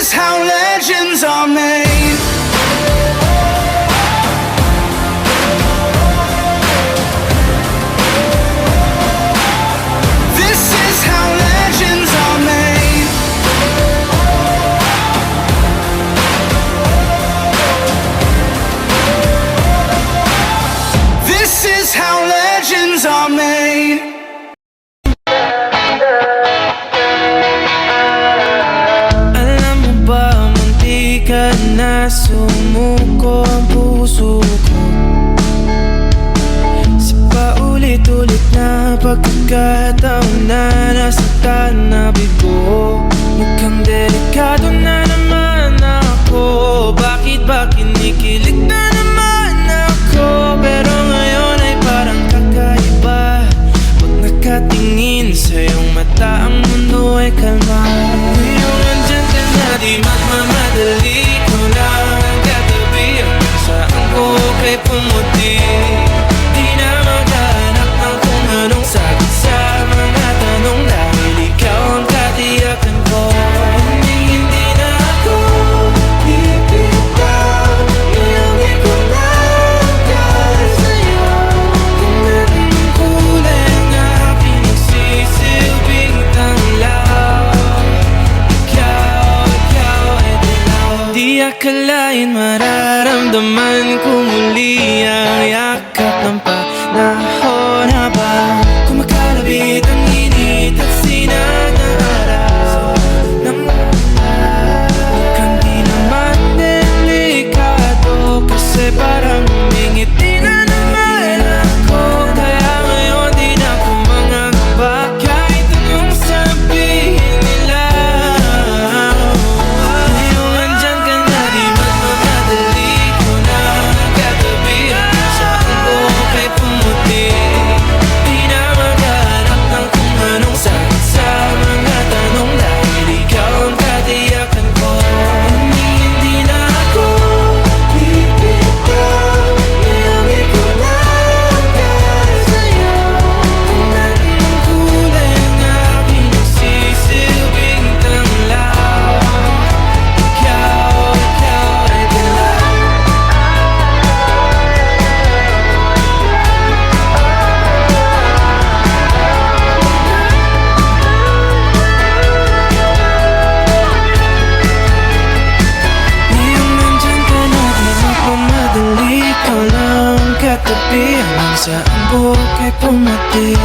is how legends are made. This is how legends are made. This is how legends are made. Na sumuko ang puso ko sa paulit-ulit na pagkakataon na nasaktan na bigo. Mukhang delikado na naman ako. Bakit ba kinikilig na naman ako? Pero ngayon ay parang kakaiba. Pag nakatingin sa iyong mata, ang mundo ay kalma. Ngayong nandyan ka na, di magmamadali. Kay pumuti, di na maghanap ng kung anong sagot sa mga tanong, dahil ikaw ang katiyakan ko. Hindi na ako bibitaw, iyong ikulang dahil sa'yo. Kung naging kulay ang aking nagsisilbing tanglaw, ikaw ay dilaw. Di akalain mararamdaman ko muli ang yakap ng panahon habang kumakalabit ang init at sinag ng araw ng ulan. Mukhang di naman delikado kasi parang humingiti na naman ako. Kaya ngayon di na ako mangangamba kahit anong sabihin nila. Ngayon nandyan ka na, di magmamadali. Katabi hanggang sa ang buhok ay pumati.